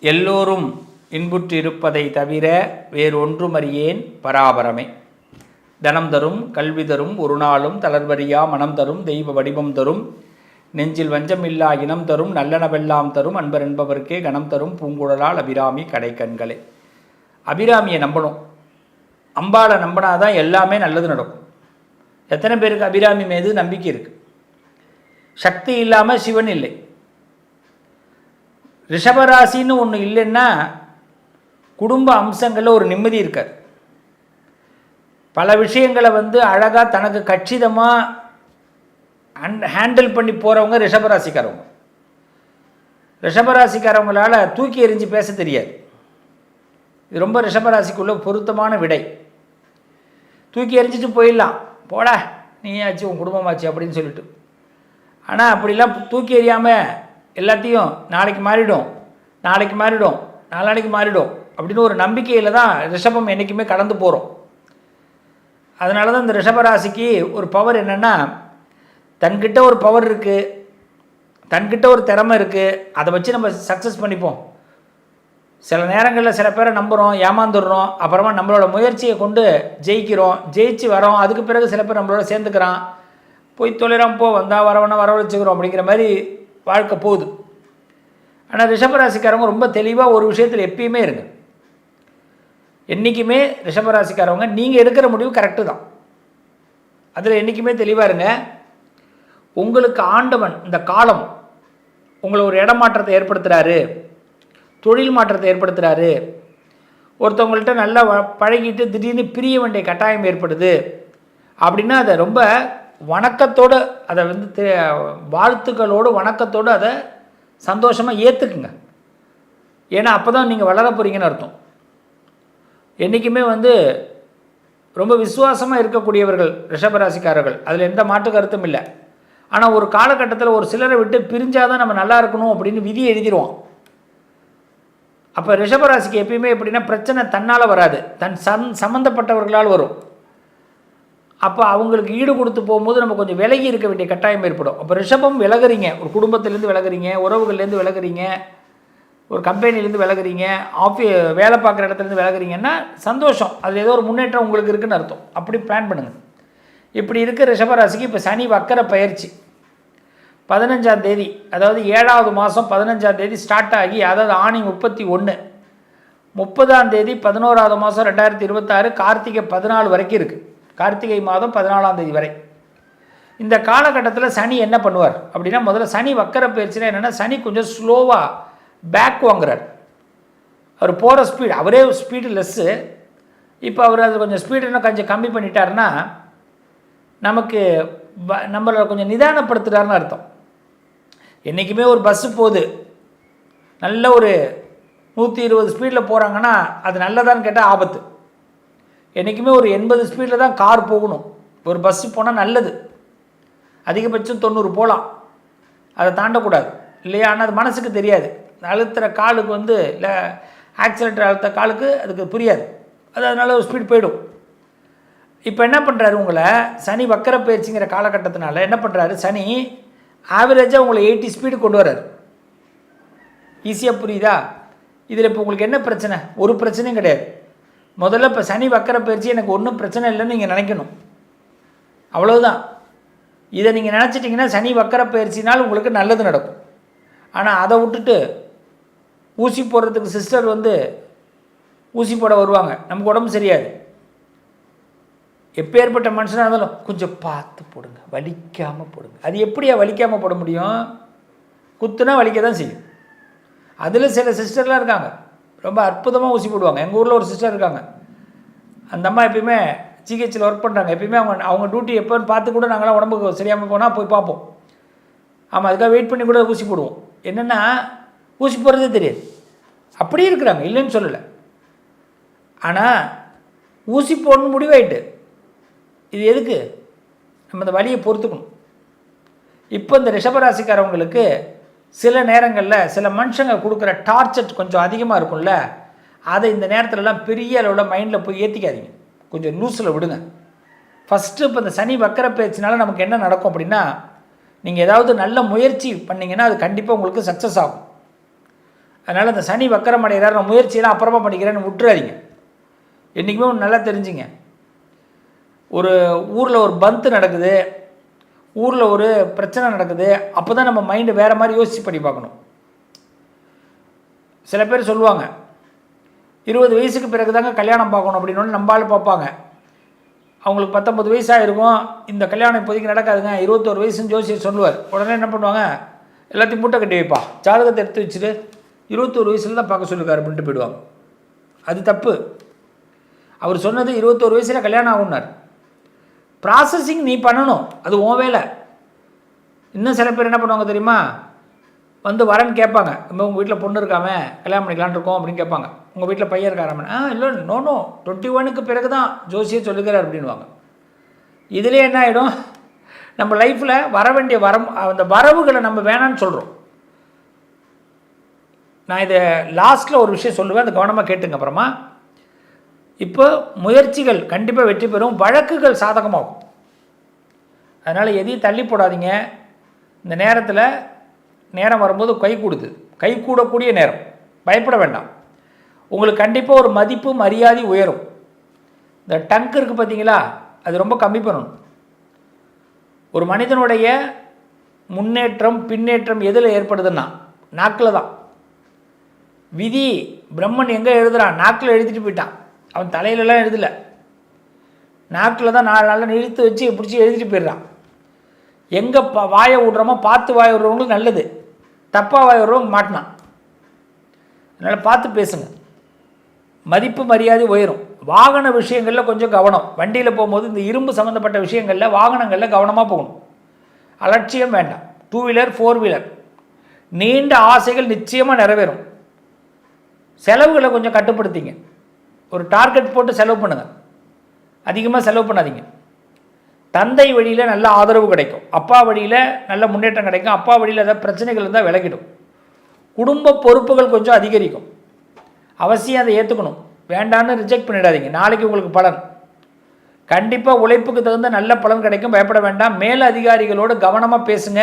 எல்லோரும் இன்புற்றிருப்பதை தவிர வேறொன்றுமறியேன் பராபரமே. தனம் தரும் கல்வி தரும் ஒரு நாளும் தளர்வறியா மனம் தரும் தெய்வ வடிவம் தரும் நெஞ்சில் வஞ்சமில்லா இனம் தரும் நல்லனவெல்லாம் தரும் அன்பர் என்பவர்க்கே கணம் தரும் பூங்குழலால் அபிராமி கடைக்கண்களே. அபிராமியை நம்பணும். அம்பாளை நம்பினாதான் எல்லாமே நல்லது நடக்கும். எத்தனை பேருக்கு அபிராமி மீது நம்பிக்கை இருக்குது? சக்தி இல்லாமல் சிவன் இல்லை. ரிஷபராசின்னு ஒன்று இல்லைன்னா குடும்ப அம்சங்களில் ஒரு நிம்மதி இருக்காது. பல விஷயங்களை அழகாக தனக்கு கச்சிதமாக ஹேண்டில் பண்ணி போகிறவங்க ரிஷபராசிக்காரவங்க. ரிஷபராசிக்காரவங்களால் தூக்கி எறிஞ்சு பேச தெரியாது. இது ரொம்ப ரிஷபராசிக்குள்ள பொருத்தமான விடை. தூக்கி எறிஞ்சிட்டு போயிடலாம், போடா நீ ஆச்சு உன் குடும்பமாச்சு அப்படின்னு சொல்லிட்டு. ஆனால் அப்படிலாம் தூக்கி எறியாமல் எல்லாத்தையும் நாளைக்கு மாறிடும், நாளைக்கு மாறிடும், நாளானைக்கு மாறிடும் அப்படின்னு ஒரு நம்பிக்கையில் தான் ரிஷபம் என்றைக்குமே கடந்து போகிறோம். அதனால தான் இந்த ரிஷபராசிக்கு ஒரு பவர் என்னென்னா, தன்கிட்ட ஒரு பவர் இருக்குது, தன்கிட்ட ஒரு திறமை இருக்குது, அதை வச்சு நம்ம சக்ஸஸ் பண்ணிப்போம். சில நேரங்களில் சில பேரை நம்புகிறோம், ஏமாந்துடுறோம், அப்புறமா நம்மளோட முயற்சியை கொண்டு ஜெயிக்கிறோம், ஜெயிச்சு வரோம். அதுக்கு பிறகு சில பேர் நம்மளோட சேர்ந்துக்கிறான், போய் தொழிலாம் போ வந்தால் வரவனை வரவழைச்சிக்கிறோம் அப்படிங்கிற மாதிரி வாழ்க்கை போகுது. ஆனால் ரிஷபராசிக்காரவங்க ரொம்ப தெளிவாக ஒரு விஷயத்தில் எப்பயுமே இருங்க. என்றைக்குமே ரிஷபராசிக்காரவங்க நீங்கள் எடுக்கிற முடிவு கரெக்டு தான், அதில் என்றைக்குமே தெளிவாக இருங்க. உங்களுக்கு ஆண்டவன் இந்த காலம் உங்களை ஒரு இடமாற்றத்தை ஏற்படுத்துகிறாரு, தொழில் மாற்றத்தை ஏற்படுத்துகிறாரு, ஒருத்தவங்கள்ட்ட நல்லா பழகிட்டு திடீர்னு பிரிய வேண்டிய கட்டாயம் ஏற்படுது அப்படின்னா அதை ரொம்ப வணக்கத்தோடு, அதை வாழ்த்துக்களோடு வணக்கத்தோடு அதை சந்தோஷமாக ஏற்றுக்குங்க. ஏன்னா அப்போ தான் நீங்கள் வளர போகிறீங்கன்னு அர்த்தம். என்றைக்குமே ரொம்ப விசுவாசமாக இருக்கக்கூடியவர்கள் ரிஷபராசிக்காரர்கள், அதில் எந்த மாற்று கருத்தும் இல்லை. ஆனால் ஒரு காலகட்டத்தில் ஒரு சிலரை விட்டு பிரிஞ்சாதான் நம்ம நல்லா இருக்கணும் அப்படின்னு விதி எழுதிடுவோம். அப்போ ரிஷபராசிக்கு எப்பயுமே எப்படின்னா பிரச்சனை தன்னால் வராது, தன் சம்மந்தப்பட்டவர்களால் வரும். அப்போ அவங்களுக்கு ஈடு கொடுத்து போகும்போது நம்ம கொஞ்சம் விலகி இருக்க வேண்டிய கட்டாயம் ஏற்படும். அப்போ ரிஷபம் விலகுறீங்க, ஒரு குடும்பத்திலேருந்து விலகுறீங்க, உறவுகள்லேருந்து விலகுறீங்க, ஒரு கம்பெனிலேருந்து விலகுறீங்க, வேலை பார்க்குற இடத்துலேருந்து விலகுறீங்கன்னா சந்தோஷம், அதில் ஏதோ ஒரு முன்னேற்றம் உங்களுக்கு இருக்குதுன்னு அர்த்தம். அப்படி பிளான் பண்ணுங்கள். இப்படி இருக்க ரிஷபராசிக்கு இப்போ சனி வக்கர பயிற்சி 15ஆம் தேதி, அதாவது 7வது மாதம் 15ஆம் தேதி ஸ்டார்ட் ஆகி, அதாவது ஆணி 31, 30ஆம் தேதி 11வது மாதம் 2026 கார்த்திகை 14 வரைக்கும் இருக்குது. கார்த்திகை மாதம் 14ஆம் தேதி வரை இந்த காலகட்டத்தில் சனி என்ன பண்ணுவார் அப்படின்னா, முதல்ல சனி வக்கர பயிற்சினா என்னென்னா, சனி கொஞ்சம் ஸ்லோவாக பேக் வாங்குறார். அவர் போகிற ஸ்பீடு, அவரே ஸ்பீடு லெஸ்ஸு, இப்போ அவர் அது கொஞ்சம் ஸ்பீடு இன்னும் கொஞ்சம் கம்மி பண்ணிட்டாருன்னா நமக்கு நம்மளை கொஞ்சம் நிதானப்படுத்துகிறாருன்னு அர்த்தம். என்றைக்குமே ஒரு பஸ்ஸு போகுது, நல்ல ஒரு 120 ஸ்பீடில் போகிறாங்கன்னா அது நல்லதான்னு கேட்டால் ஆபத்து. என்றைக்குமே ஒரு 80 ஸ்பீடில் தான் கார் போகணும். ஒரு பஸ்ஸு போனால் நல்லது, அதிகபட்சம் 90 போகலாம், அதை தாண்டக்கூடாது இல்லையா? ஆனால் அது மனசுக்கு தெரியாது. அழுத்துகிற காலுக்கு இல்லை ஆக்சிலேட்டர் அழுத்த காலுக்கு அதுக்கு புரியாது, அது அதனால ஒரு ஸ்பீட் போயிடும். இப்போ என்ன பண்ணுறாரு, உங்களை சனி வக்கர பயிற்சிங்கிற காலகட்டத்தினால என்ன பண்ணுறாரு, சனி ஆவரேஜாக உங்களை 80 ஸ்பீடு கொண்டு வர்றாரு. ஈஸியாக புரியுதா? இதில் இப்போ உங்களுக்கு என்ன பிரச்சனை? ஒரு பிரச்சனையும் கிடையாது. முதல்ல இப்போ சனி வக்கர பயிற்சி எனக்கு ஒன்றும் பிரச்சனை இல்லைன்னு நீங்கள் நினைக்கணும், அவ்வளவுதான். இதை நீங்கள் நினச்சிட்டிங்கன்னா சனி வக்கர பயிற்சினால் உங்களுக்கு நல்லது நடக்கும். ஆனால் அதை விட்டுட்டு ஊசி போடுறதுக்கு சிஸ்டர் ஊசி போட வருவாங்க, நமக்கு உடம்பு சரியாது. எப்பேற்பட்ட மனுஷனாக இருந்தாலும் கொஞ்சம் பார்த்து போடுங்க, வலிக்காமல் போடுங்க. அது எப்படியா வலிக்காமல் போட முடியும்? குத்துனா வலிக்க தான் செய்யும். அதில் சில சிஸ்டர்லாம் இருக்காங்க, ரொம்ப அற்புதமாக ஊசி போடுவாங்க. எங்கள் ஊரில் ஒரு சிஸ்டர் இருக்காங்க, அந்த அம்மா எப்பயுமே ஜிஹெச்சில் ஒர்க் பண்ணுறாங்க. எப்பயுமே அவங்க டியூட்டி எப்போன்னு பார்த்து கூட நாங்களாம் உடம்புக்கு சரியாமல் போனால் போய் பார்ப்போம். ஆமாம், அதுக்காக வெயிட் பண்ணி கூட ஊசி போடுவோம். என்னென்னா ஊசி போடுறதே தெரியாது, அப்படியே இருக்கிறாங்க, இல்லைன்னு சொல்லலை. ஆனால் ஊசி போடணும்னு முடிவாயிட்டு, இது எதுக்கு? நம்ம இந்த வலியை பொறுத்துக்கணும். இப்போ இந்த ரிஷபராசிக்காரவங்களுக்கு சில நேரங்களில் சில மனுஷங்க கொடுக்குற டார்ச்சர் கொஞ்சம் அதிகமாக இருக்கும்ல, அதை இந்த நேரத்துலலாம் பெரிய அளவில் மைண்டில் போய் ஏற்றிக்காதீங்க, கொஞ்சம் லூஸில் விடுங்க. ஃபஸ்ட்டு இப்போ இந்த சனி வக்கர பயிற்சினால நமக்கு என்ன நடக்கும் அப்படின்னா, நீங்கள் ஏதாவது நல்ல முயற்சி பண்ணிங்கன்னா அது கண்டிப்பாக உங்களுக்கு சக்ஸஸ் ஆகும். அதனால் அந்த சனி வக்கரம் அடைகிறார், நான் முயற்சியெல்லாம் அப்புறமா பண்ணிக்கிறேன்னு விட்டுறாதீங்க. என்றைக்குமே ஒன்று நல்லா தெரிஞ்சுங்க, ஒரு ஊரில் ஒரு பந்து நடக்குது, ஊரில் ஒரு பிரச்சனை நடக்குது, அப்போ தான் நம்ம மைண்டு வேறு மாதிரி யோசிச்சு பண்ணி பார்க்கணும். சில பேர் சொல்லுவாங்க 20 வயசுக்கு பிறகு தாங்க கல்யாணம் பார்க்கணும் அப்படின்னு நம்பால் பார்ப்பாங்க. அவங்களுக்கு 19 வயசாக இருக்கும், இந்த கல்யாணம் இப்போதைக்கு நடக்காதுங்க, 21 வயசுன்னு ஜோசியர் சொல்லுவார். உடனே என்ன பண்ணுவாங்க, எல்லாத்தையும் மூட்டை கட்டி வைப்பா, ஜாதகத்தை எடுத்து வச்சுட்டு 21 வயசில் தான் பார்க்க சொல்லிருக்காரு அப்படின்ட்டு போயிடுவாங்க. அது தப்பு. அவர் சொன்னது 21 வயசில் கல்யாணம் ஆகுனார். ப்ராசஸிங் நீ பண்ணணும், அது உன் வேலை. இன்னும் சில பேர் என்ன பண்ணுவாங்க தெரியுமா, வந்து வரேன்னு கேட்பாங்க, உங்கள் வீட்டில் பொண்ணு இருக்காம கல்யாணம் பண்ணிக்கலான்னு இருக்கோம் அப்படின்னு கேட்பாங்க. உங்கள் வீட்டில் பையன் இருக்காராமன், இல்லை நோ 21க்கு பிறகு தான் ஜோசியை சொல்லுகிறார் அப்படின்வாங்க. இதிலே என்ன ஆகிடும், நம்ம லைஃப்பில் வர வேண்டிய அந்த வரவுகளை நம்ம வேணான்னு சொல்கிறோம். நான் இதை லாஸ்ட்டில் ஒரு விஷயம் சொல்லுவேன், அதை கவனமாக கேட்டுங்க. அப்புறமா இப்போ முயற்சிகள் கண்டிப்பாக வெற்றி பெறும், வழக்குகள் சாதகமாகும். அதனால் எதையும் தள்ளி போடாதீங்க. இந்த நேரத்தில் நேரம் வரும்போது கை கூடக்கூடிய நேரம், பயப்பட வேண்டாம். உங்களுக்கு கண்டிப்பாக ஒரு மதிப்பு மரியாதை உயரும். இந்த டங்க் இருக்குது பார்த்தீங்களா, அது ரொம்ப கம்மி பண்ணணும். ஒரு மனிதனுடைய முன்னேற்றம் பின்னேற்றம் எதில் ஏற்படுதுன்னா நாக்கில் தான். விதி பிரம்மன் எங்கே எழுதுகிறான், நாக்கில் எழுதிட்டு போயிட்டான். அவன் தலையிலலாம் எழுதலை, நாக்கில் தான் 4 நாளில் இழுத்து வச்சு பிடிச்சி எழுதிட்டு போயிடுறான். எங்கே வாயை விடுறோமோ பார்த்து வாயை விடுறவங்களுக்கு நல்லது, தப்பாக வாயை விடுறவங்க மாட்டினான். அதனால் பார்த்து பேசுங்க, மதிப்பு மரியாதை உயரும். வாகன விஷயங்களில் கொஞ்சம் கவனம். வண்டியில் போகும்போது இந்த இரும்பு சம்மந்தப்பட்ட விஷயங்களில் வாகனங்களில் கவனமாக போகணும், அலட்சியம் வேண்டாம். 2 வீலர் 4 வீலர் நீண்ட ஆசைகள் நிச்சயமாக நிறைவேறும். செலவுகளை கொஞ்சம் கட்டுப்படுத்திங்க, ஒரு டார்கெட் போட்டு செலவு பண்ணுங்கள், அதிகமாக செலவு பண்ணாதீங்க. தந்தை வழியில் நல்ல ஆதரவு கிடைக்கும், அப்பா வழியில் நல்ல முன்னேற்றம் கிடைக்கும், அப்பா வழியில் ஏதாவது பிரச்சனைகள் இருந்தால் விலகிடும். குடும்ப பொறுப்புகள் கொஞ்சம் அதிகரிக்கும், அவசியம் அதை ஏற்றுக்கணும், வேண்டான்னு ரிஜெக்ட் பண்ணிடாதீங்க. நாளைக்கு உங்களுக்கு பலன் கண்டிப்பாக உழைப்புக்கு தகுந்த நல்ல பலன் கிடைக்கும், பயப்பட வேண்டாம். மேல் அதிகாரிகளோடு கவனமாக பேசுங்க,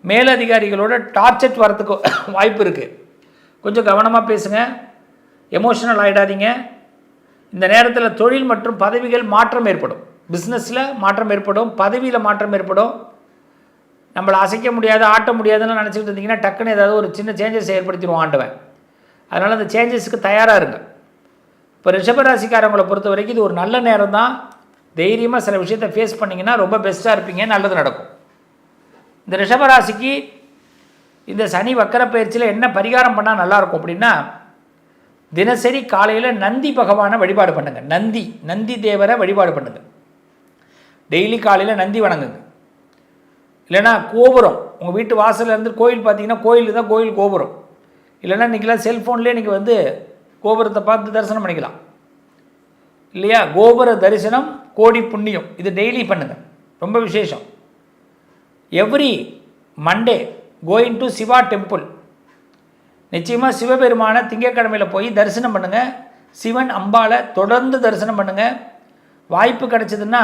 மேல் அதிகாரிகளோட டார்ச்சர் வரத்துக்கு வாய்ப்பு இருக்குது, கொஞ்சம் கவனமாக பேசுங்க, எமோஷனல் ஆகிடாதீங்க. இந்த நேரத்தில் தொழில் மற்றும் பதவிகள் மாற்றம் ஏற்படும், பிஸ்னஸில் மாற்றம் ஏற்படும், பதவியில் மாற்றம் ஏற்படும். நம்மளை அசைக்க முடியாது ஆட்ட முடியாதுன்னு நினச்சிக்கிட்டு இருந்தீங்கன்னா டக்குன்னு ஏதாவது ஒரு சின்ன சேஞ்சஸ் ஏற்படுத்திடுவோம் ஆண்டவன். அதனால் அந்த சேஞ்சஸுக்கு தயாராக இருங்க. இப்போ ரிஷபராசிக்காரங்களை பொறுத்த வரைக்கும் இது ஒரு நல்ல நேரம் தான். தைரியமாக சில விஷயத்தை ஃபேஸ் பண்ணிங்கன்னா ரொம்ப பெஸ்ட்டாக இருப்பீங்க, நல்லது நடக்கும். இந்த ரிஷபராசிக்கு இந்த சனி வக்கர பயிற்சியில் என்ன பரிகாரம் பண்ணால் நல்லாயிருக்கும் அப்படின்னா, தினசரி காலையில் நந்தி பகவானை வழிபாடு பண்ணுங்கள், நந்தி தேவரை வழிபாடு பண்ணுங்கள். டெய்லி காலையில் நந்தி வணங்குங்க. இல்லைனா கோபுரம், உங்கள் வீட்டு வாசலில் இருந்து கோயில் பார்த்தீங்கன்னா கோயில் தான் கோயில் கோபுரம். இல்லைனா இன்றைக்கெல்லாம் செல்ஃபோன்லேயே நீங்கள் வந்து கோபுரத்தை பார்த்து தரிசனம் பண்ணிக்கலாம் இல்லையா. கோபுர தரிசனம் கோடி புண்ணியம், இது டெய்லி பண்ணுங்கள், ரொம்ப விசேஷம். Every Monday going to Shiva temple, நிச்சயமாக சிவபெருமான திங்கட்கிழமையில் போய் தரிசனம் பண்ணுங்கள். சிவன் அம்பாவை தொடர்ந்து தரிசனம் பண்ணுங்கள். வாய்ப்பு கிடைச்சதுன்னா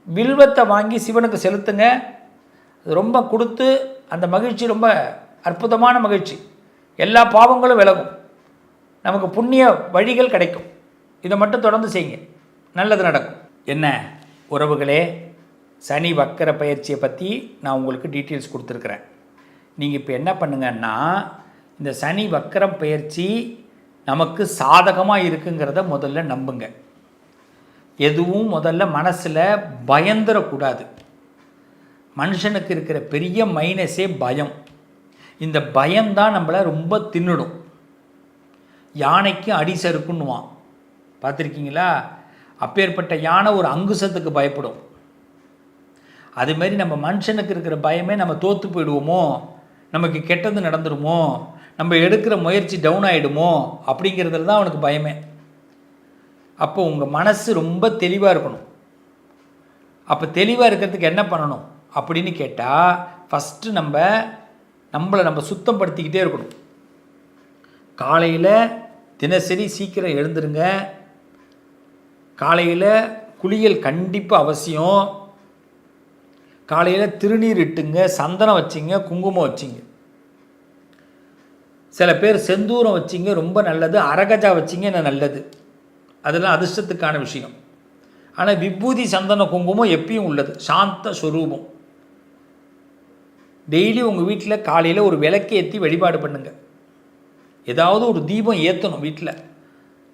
வில்வத்தை வாங்கி சிவனுக்கு செலுத்துங்க, அது ரொம்ப கொடுத்து அந்த மகிழ்ச்சி ரொம்ப அற்புதமான மகிழ்ச்சி. எல்லா பாவங்களும் விலகும், நமக்கு புண்ணிய வழிகள் கிடைக்கும். இதை மட்டும் தொடர்ந்து செய்யுங்க, நல்லது நடக்கும். என்ன உறவுகளே, சனி வக்கர பயிற்சியை பற்றி நான் உங்களுக்கு டீட்டெயில்ஸ் கொடுத்துருக்குறேன். நீங்கள் இப்போ என்ன பண்ணுங்கன்னா, இந்த சனி வக்கரம் பயிற்சி நமக்கு சாதகமாக இருக்குங்கிறத முதல்ல நம்புங்க. எதுவும் முதல்ல மனசில் பயந்துடக்கூடாது. மனுஷனுக்கு இருக்கிற பெரிய மைனஸே பயம். இந்த பயம்தான் நம்மளை ரொம்ப தின்னுடும். யானைக்கு அடி சறுக்குன்னுவான், பார்த்துருக்கீங்களா? அப்பேற்பட்ட யானை ஒரு அங்குசத்துக்கு பயப்படும். அதுமாரி நம்ம மனுஷனுக்கு இருக்கிற பயமே நம்ம தோற்று போயிடுவோமோ, நமக்கு கெட்டது நடந்துடுமோ, நம்ம எடுக்கிற முயற்சி டவுன் ஆகிடுமோ அப்படிங்கிறதுல தான் அவனுக்கு பயமே. அப்போ உங்கள் மனசு ரொம்ப தெளிவாக இருக்கணும். அப்போ தெளிவாக இருக்கிறதுக்கு என்ன பண்ணணும் அப்படின்னு கேட்டால், ஃபஸ்ட்டு நம்மளை நம்ம சுத்தப்படுத்திக்கிட்டே இருக்கணும். காலையில் தினசரி சீக்கிரம் எழுந்துருங்க. காலையில் குளியல் கண்டிப்பாக அவசியம். காலையில் திருநீர் இட்டுங்க, சந்தனம் வச்சிங்க, குங்குமம் வச்சிங்க. சில பேர் செந்தூரம் வச்சிங்க ரொம்ப நல்லது, அரகஜா வச்சிங்க என்ன நல்லது, அதெல்லாம் அதிர்ஷ்டத்துக்கான விஷயம். ஆனால் விபூதி சந்தன குங்குமம் எப்பயும் உள்ளது, சாந்த ஸ்வரூபம். டெய்லி உங்கள் வீட்டில் காலையில் ஒரு விளக்கு ஏற்றி வழிபாடு பண்ணுங்கள். ஏதாவது ஒரு தீபம் ஏற்றணும் வீட்டில்.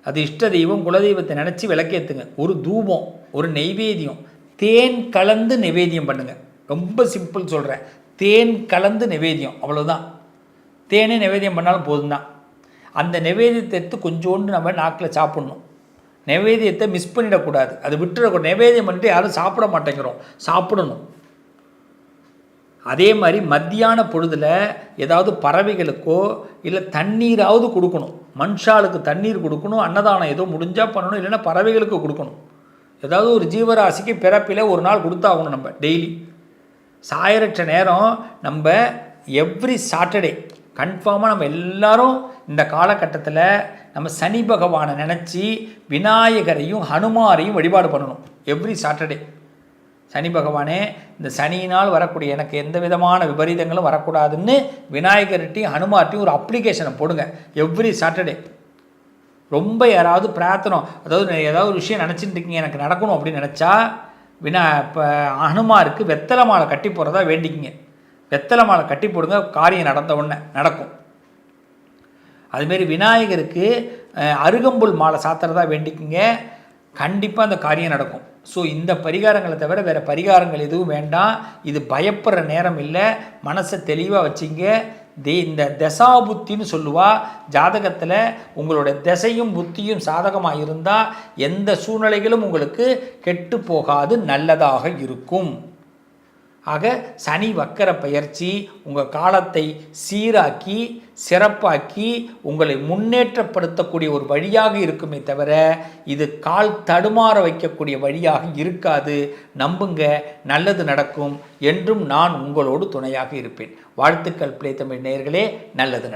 அது இஷ்ட தெய்வம் குலதெய்வத்தை நினச்சி விளக்கேற்றுங்க. ஒரு தூபம், ஒரு நெய்வேத்தியம், தேன் கலந்து நைவேத்தியம் பண்ணுங்கள். ரொம்ப சிம்பிள் சொல்கிறேன், தேன் கலந்து நைவேத்தியம், அவ்வளோதான். தேனே நைவேத்தியம் பண்ணாலும் போதும் தான். அந்த நைவேத்தியத்தை எடுத்து கொஞ்சோண்டு நம்ம நாக்கில் சாப்பிட்ணும். நைவேத்தியத்தை மிஸ் பண்ணிடக்கூடாது, அது விட்டுறக்கூடாது. நைவேத்தியம் பண்ணிட்டு யாரும் சாப்பிட மாட்டேங்கிறோம், சாப்பிடணும். அதே மாதிரி மத்தியான பொழுதில் ஏதாவது பறவைகளுக்கோ இல்லை தண்ணீராவது கொடுக்கணும். மனுஷாளுக்கு தண்ணீர் கொடுக்கணும், அன்னதானம் ஏதோ முடிஞ்சால் பண்ணணும், இல்லைன்னா பறவைகளுக்கு கொடுக்கணும். ஏதாவது ஒரு ஜீவராசிக்கு பிறப்பில் ஒரு நாள் கொடுத்தாகணும். நம்ம டெய்லி சாயரற்ற நேரம் நம்ம எவ்ரி சாட்டர்டே கன்ஃபார்மாக நம்ம எல்லோரும் இந்த காலகட்டத்தில் நம்ம சனி பகவானை நினச்சி விநாயகரையும் ஹனுமாரையும் வழிபாடு பண்ணணும். எவ்ரி சாட்டர்டே சனி பகவானே, இந்த சனியினால் வரக்கூடிய எனக்கு எந்த விதமான விபரீதங்களும் வரக்கூடாதுன்னு விநாயகர்கிட்டையும் ஹனுமார்ட்டையும் ஒரு அப்ளிகேஷனை போடுங்க எவ்ரி சாட்டர்டே. ரொம்ப யாராவது பிரார்த்தனை, அதாவது ஏதாவது ஒரு விஷயம் நினச்சிட்டு இருக்கீங்க எனக்கு நடக்கணும் அப்படின்னு நினச்சா இப்போ ஹனுமாருக்கு வெத்தலை மாலை கட்டி போடுறதா வேண்டிக்கிங்க. வெத்தலை மாலை கட்டி போடுங்க, காரியம் நடந்த உடனே நடக்கும். அதுமாரி விநாயகருக்கு அருகம்புல் மாலை சாத்துறதா வேண்டிக்கிங்க, கண்டிப்பாக அந்த காரியம் நடக்கும். ஸோ இந்த பரிகாரங்களை தவிர வேறு பரிகாரங்கள் எதுவும் வேண்டாம். இது பயப்படுற நேரம் இல்லை, மனசை தெளிவாக வச்சிங்க. இந்த தசாபுத்தின்னு சொல்லுவா. ஜாதகத்தில் உங்களோட திசையும் புத்தியும் சாதகமாக இருந்தால் எந்த சூழ்நிலைகளும் உங்களுக்கு கெட்டு போகாது, நல்லதாக இருக்கும். ஆக சனி வக்கர பயிற்சி உங்கள் காலத்தை சீராக்கி சிறப்பாக்கி உங்களை முன்னேற்றப்படுத்தக்கூடிய ஒரு வழியாக இருக்குமே தவிர இது கால் தடுமாற வைக்கக்கூடிய வழியாக இருக்காது. நம்புங்க, நல்லது நடக்கும். என்றும் நான் உங்களோடு துணையாக இருப்பேன். வாழ்த்துக்கள் பிளே தமிழ் நேயர்களே, நல்லது நடக்கும்.